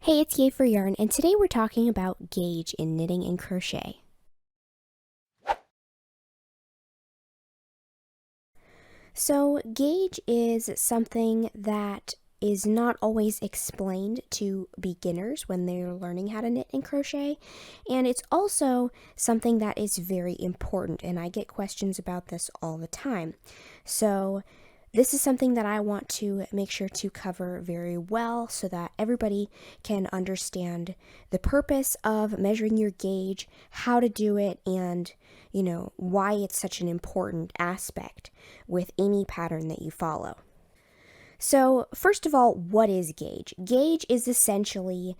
Hey, it's Yay for Yarn, and today we're talking about gauge in knitting and crochet. So, gauge is something that is not always explained to beginners when they're learning how to knit and crochet, and it's also something that is very important, and I get questions about this all the time. So, this is something that I want to make sure to cover very well so that everybody can understand the purpose of measuring your gauge, how to do it, and why it's such an important aspect with any pattern that you follow. So, first of all, what is gauge? Gauge is essentially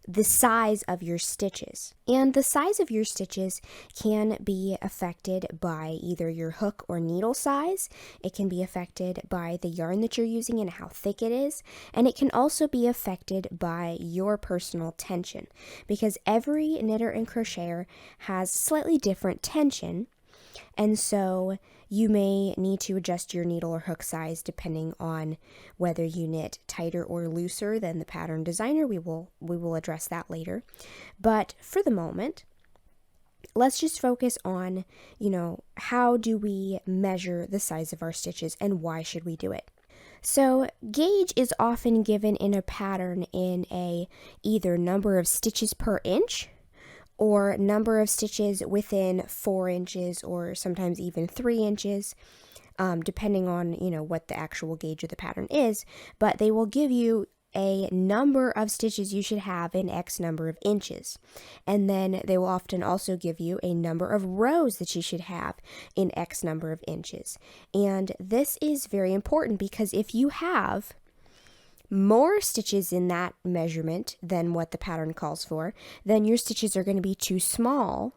the size of your stitches. And the size of your stitches can be affected by either your hook or needle size. It can be affected by the yarn that you're using and how thick it is. And it can also be affected by your personal tension, because every knitter and crocheter has slightly different tension. And so you may need to adjust your needle or hook size depending on whether you knit tighter or looser than the pattern designer. We will address that later. But for the moment, let's just focus on, how do we measure the size of our stitches and why should we do it? So gauge is often given in a pattern in a either number of stitches per inch or number of stitches within 4 inches or sometimes even 3 inches, depending on, what the actual gauge of the pattern is. But they will give you a number of stitches you should have in X number of inches. And then they will often also give you a number of rows that you should have in X number of inches. And this is very important because if you have more stitches in that measurement than what the pattern calls for, then your stitches are going to be too small,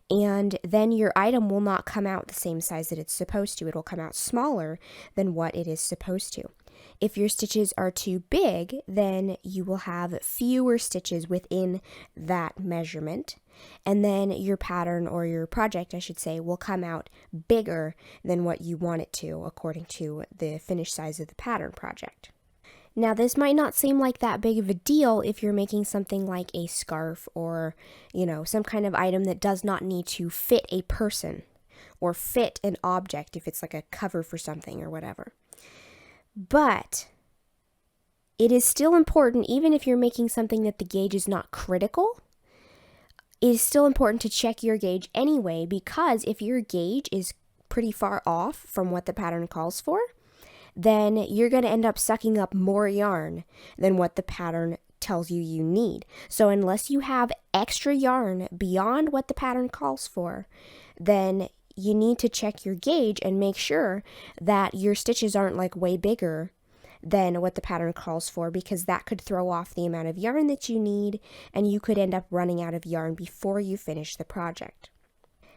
and then your item will not come out the same size that it's supposed to. It'll come out smaller than what it is supposed to. If your stitches are too big, then you will have fewer stitches within that measurement, and then your pattern, or your project I should say, will come out bigger than what you want it to according to the finished size of the pattern project. Now, this might not seem like that big of a deal if you're making something like a scarf or, some kind of item that does not need to fit a person or fit an object, if it's like a cover for something or whatever. But it is still important, even if you're making something that the gauge is not critical, it is still important to check your gauge anyway, because if your gauge is pretty far off from what the pattern calls for, then you're going to end up sucking up more yarn than what the pattern tells you need. So unless you have extra yarn beyond what the pattern calls for, then you need to check your gauge and make sure that your stitches aren't like way bigger than what the pattern calls for, because that could throw off the amount of yarn that you need, and you could end up running out of yarn before you finish the project.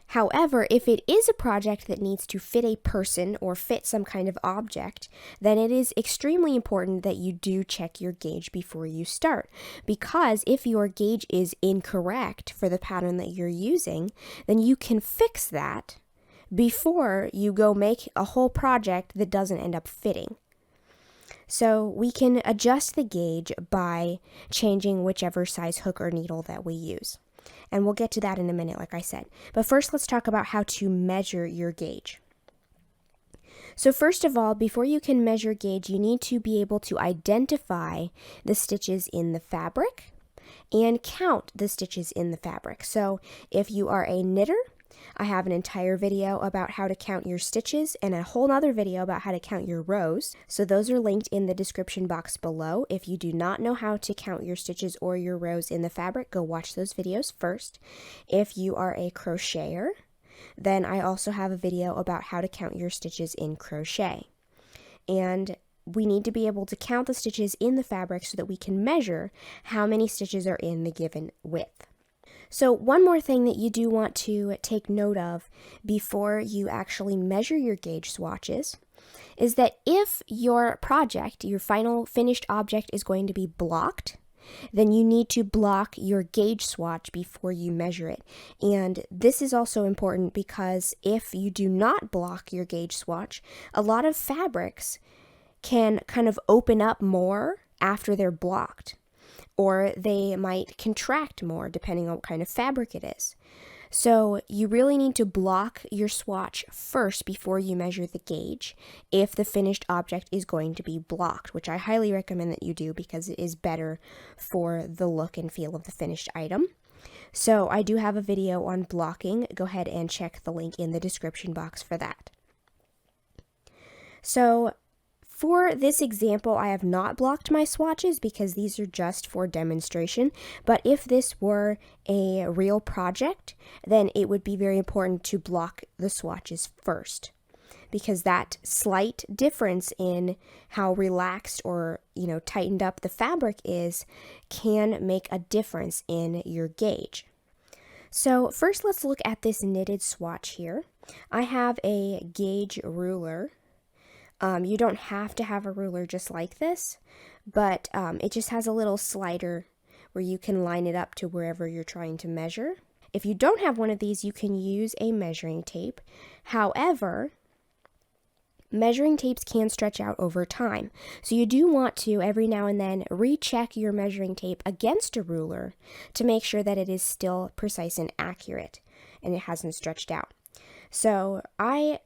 However, if it is a project that needs to fit a person or fit some kind of object, then it is extremely important that you do check your gauge before you start. Because if your gauge is incorrect for the pattern that you're using, then you can fix that before you go make a whole project that doesn't end up fitting. So we can adjust the gauge by changing whichever size hook or needle that we use. And we'll get to that in a minute, like I said. But first, let's talk about how to measure your gauge. So first of all, before you can measure gauge, you need to be able to identify the stitches in the fabric and count the stitches in the fabric. So if you are a knitter, I have an entire video about how to count your stitches and a whole other video about how to count your rows. So those are linked in the description box below. If you do not know how to count your stitches or your rows in the fabric, go watch those videos first. If you are a crocheter, then I also have a video about how to count your stitches in crochet. And we need to be able to count the stitches in the fabric so that we can measure how many stitches are in the given width. So one more thing that you do want to take note of before you actually measure your gauge swatches is that if your project, your final finished object, is going to be blocked, then you need to block your gauge swatch before you measure it. And this is also important because if you do not block your gauge swatch, a lot of fabrics can kind of open up more after they're blocked. or they might contract more depending on what kind of fabric it is. So you really need to block your swatch first before you measure the gauge if the finished object is going to be blocked, which I highly recommend that you do because it is better for the look and feel of the finished item. So I do have a video on blocking. Go ahead and check the link in the description box for that. So for this example, I have not blocked my swatches because these are just for demonstration, but if this were a real project, then it would be very important to block the swatches first, because that slight difference in how relaxed or, tightened up the fabric is can make a difference in your gauge. So first let's look at this knitted swatch here. I have a gauge ruler. You don't have to have a ruler just like this, but it just has a little slider where you can line it up to wherever you're trying to measure. If you don't have one of these, you can use a measuring tape. However, measuring tapes can stretch out over time, so you do want to every now and then recheck your measuring tape against a ruler to make sure that it is still precise and accurate and it hasn't stretched out. So I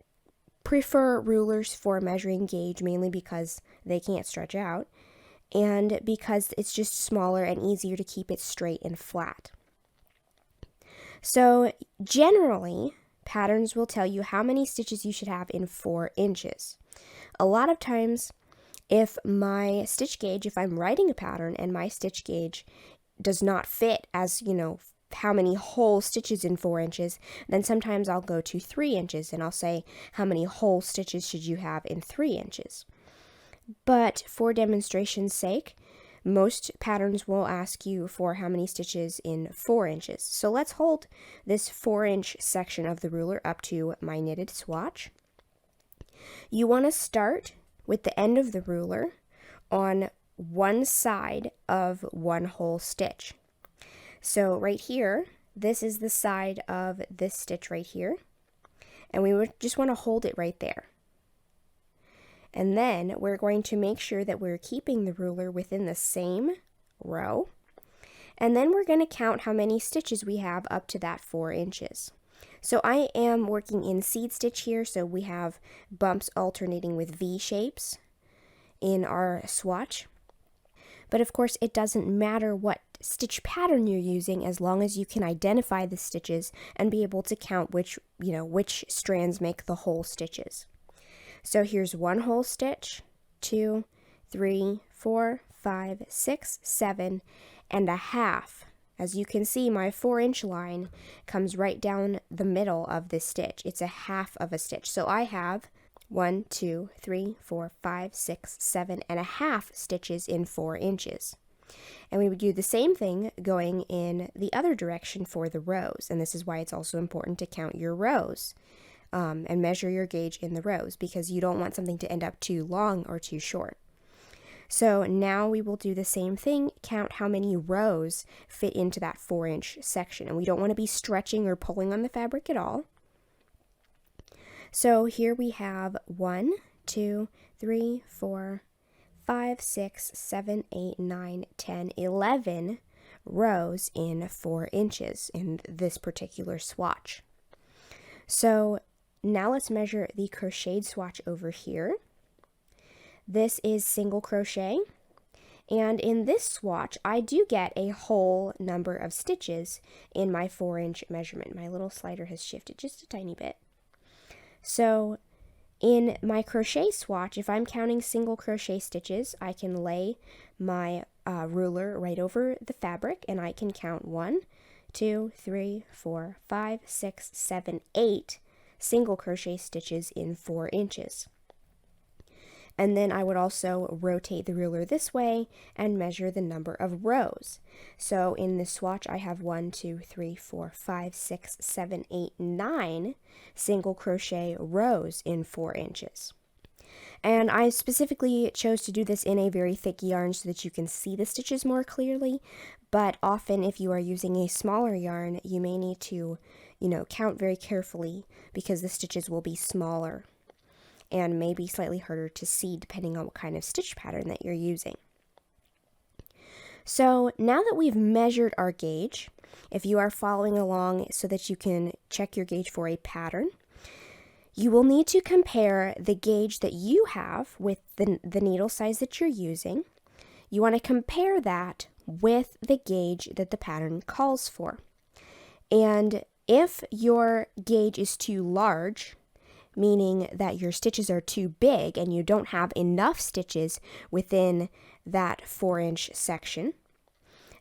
prefer rulers for measuring gauge mainly because they can't stretch out and because it's just smaller and easier to keep it straight and flat. So generally, patterns will tell you how many stitches you should have in 4 inches. A lot of times, if my stitch gauge, if I'm writing a pattern and my stitch gauge does not fit as, how many whole stitches in 4 inches, then sometimes I'll go to 3 inches and I'll say how many whole stitches should you have in 3 inches. But for demonstration's sake, most patterns will ask you for how many stitches in 4 inches. So let's hold this 4-inch section of the ruler up to my knitted swatch. You want to start with the end of the ruler on one side of one whole stitch. So right here, this is the side of this stitch right here, and we would just want to hold it right there. And then we're going to make sure that we're keeping the ruler within the same row, and then we're going to count how many stitches we have up to that 4 inches. So I am working in seed stitch here, so we have bumps alternating with V shapes in our swatch. But of course, it doesn't matter what stitch pattern you're using as long as you can identify the stitches and be able to count which strands make the whole stitches. So here's one whole stitch, 2, 3, 4, 5, 6, 7, and a half. As you can see, my 4-inch line comes right down the middle of this stitch. It's a half of a stitch. So I have 1, 2, 3, 4, 5, 6, 7 and a half stitches in 4 inches. And we would do the same thing going in the other direction for the rows. And this is why it's also important to count your rows and measure your gauge in the rows, because you don't want something to end up too long or too short. So now we will do the same thing, count how many rows fit into that 4-inch section. And we don't want to be stretching or pulling on the fabric at all. So here we have 1, 2, 3, 4, 5, 6, 7, 8, 9, 10, 11 rows in 4 inches in this particular swatch. So now let's measure the crocheted swatch over here. This is single crochet, and in this swatch I do get a whole number of stitches in my 4-inch measurement. My little slider has shifted just a tiny bit. So in my crochet swatch, if I'm counting single crochet stitches, I can lay my ruler right over the fabric and I can count 1, 2, 3, 4, 5, 6, 7, 8 single crochet stitches in 4 inches. And then I would also rotate the ruler this way and measure the number of rows. So in this swatch, I have 1, 2, 3, 4, 5, 6, 7, 8, 9 single crochet rows in 4 inches. And I specifically chose to do this in a very thick yarn so that you can see the stitches more clearly. But often if you are using a smaller yarn, you may need to, count very carefully because the stitches will be smaller and may be slightly harder to see depending on what kind of stitch pattern that you're using. So now that we've measured our gauge, if you are following along so that you can check your gauge for a pattern, you will need to compare the gauge that you have with the needle size that you're using. You want to compare that with the gauge that the pattern calls for. And if your gauge is too large, meaning that your stitches are too big and you don't have enough stitches within that 4-inch section,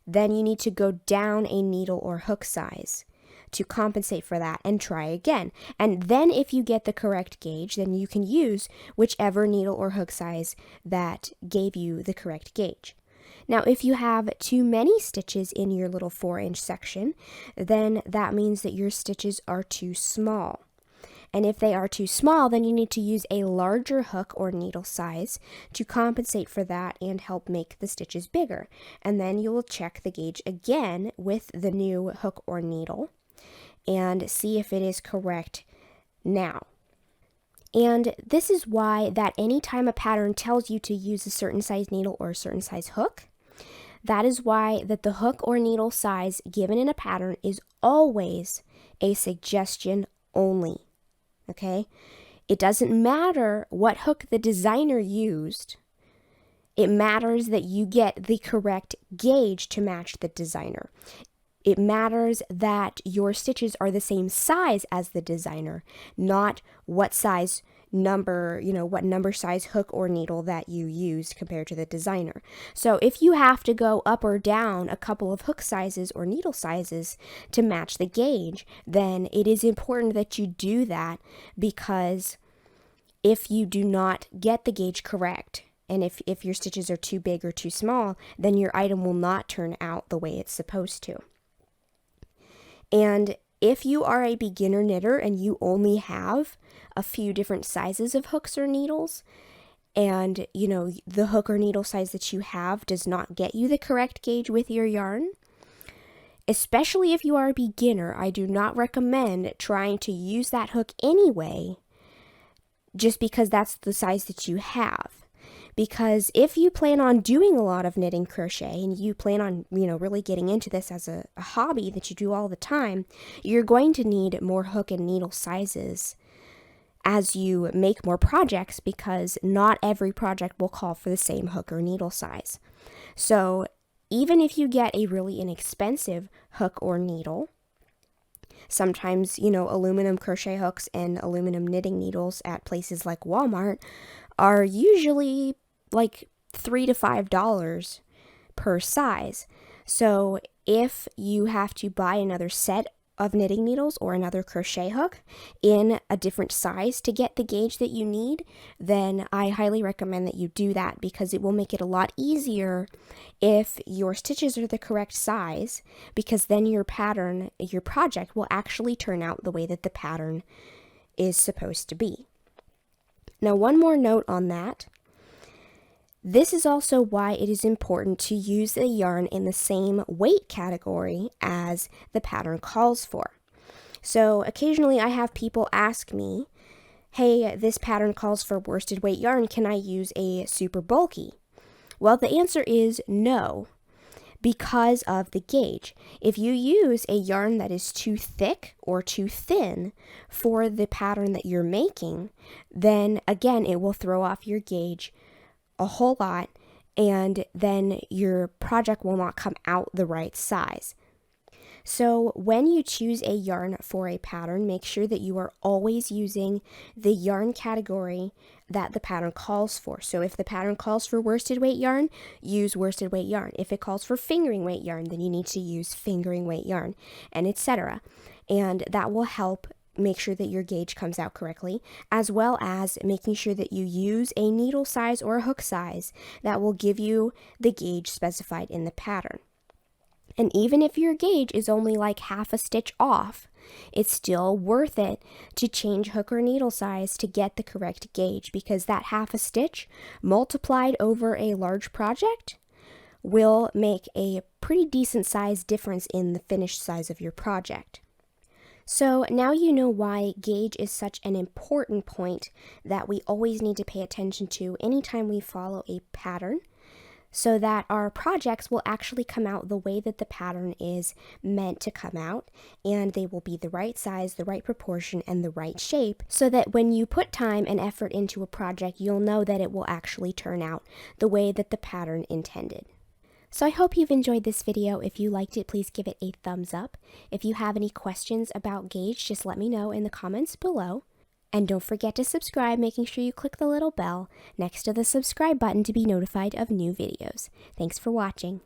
then you need to go down a needle or hook size to compensate for that and try again. And then if you get the correct gauge, then you can use whichever needle or hook size that gave you the correct gauge. Now, if you have too many stitches in your little 4-inch section, then that means that your stitches are too small. And if they are too small, then you need to use a larger hook or needle size to compensate for that and help make the stitches bigger. And then you will check the gauge again with the new hook or needle and see if it is correct now. And this is why that anytime a pattern tells you to use a certain size needle or a certain size hook, that is why that the hook or needle size given in a pattern is always a suggestion only. Okay? It doesn't matter what hook the designer used. It matters that you get the correct gauge to match the designer. It matters that your stitches are the same size as the designer, not what size number, what number size hook or needle that you used compared to the designer. So if you have to go up or down a couple of hook sizes or needle sizes to match the gauge, then it is important that you do that, because if you do not get the gauge correct, and if your stitches are too big or too small, then your item will not turn out the way it's supposed to. And if you are a beginner knitter and you only have a few different sizes of hooks or needles, and the hook or needle size that you have does not get you the correct gauge with your yarn, especially if you are a beginner, I do not recommend trying to use that hook anyway, just because that's the size that you have. Because if you plan on doing a lot of knitting crochet and you plan on, really getting into this as a hobby that you do all the time, you're going to need more hook and needle sizes as you make more projects, because not every project will call for the same hook or needle size. So even if you get a really inexpensive hook or needle, sometimes, aluminum crochet hooks and aluminum knitting needles at places like Walmart are usually like $3 to $5 per size. So if you have to buy another set of knitting needles or another crochet hook in a different size to get the gauge that you need, then I highly recommend that you do that, because it will make it a lot easier if your stitches are the correct size, because then your project will actually turn out the way that the pattern is supposed to be. Now, one more note on that. This is also why it is important to use the yarn in the same weight category as the pattern calls for. So occasionally I have people ask me, hey, this pattern calls for worsted weight yarn, can I use a super bulky? Well, the answer is no, because of the gauge. If you use a yarn that is too thick or too thin for the pattern that you're making, then again, it will throw off your gauge a whole lot, and then your project will not come out the right size. So when you choose a yarn for a pattern, make sure that you are always using the yarn category that the pattern calls for. So if the pattern calls for worsted weight yarn, use worsted weight yarn. If it calls for fingering weight yarn, then you need to use fingering weight yarn, and etc. And that will help make sure that your gauge comes out correctly, as well as making sure that you use a needle size or a hook size that will give you the gauge specified in the pattern. And even if your gauge is only like half a stitch off, it's still worth it to change hook or needle size to get the correct gauge, because that half a stitch multiplied over a large project will make a pretty decent size difference in the finished size of your project. So now you know why gauge is such an important point that we always need to pay attention to anytime we follow a pattern. so that our projects will actually come out the way that the pattern is meant to come out, and they will be the right size, the right proportion, and the right shape, so that when you put time and effort into a project, you'll know that it will actually turn out the way that the pattern intended. So I hope you've enjoyed this video. If you liked it, please give it a thumbs up. If you have any questions about gauge, just let me know in the comments below. And don't forget to subscribe, making sure you click the little bell next to the subscribe button to be notified of new videos. Thanks for watching.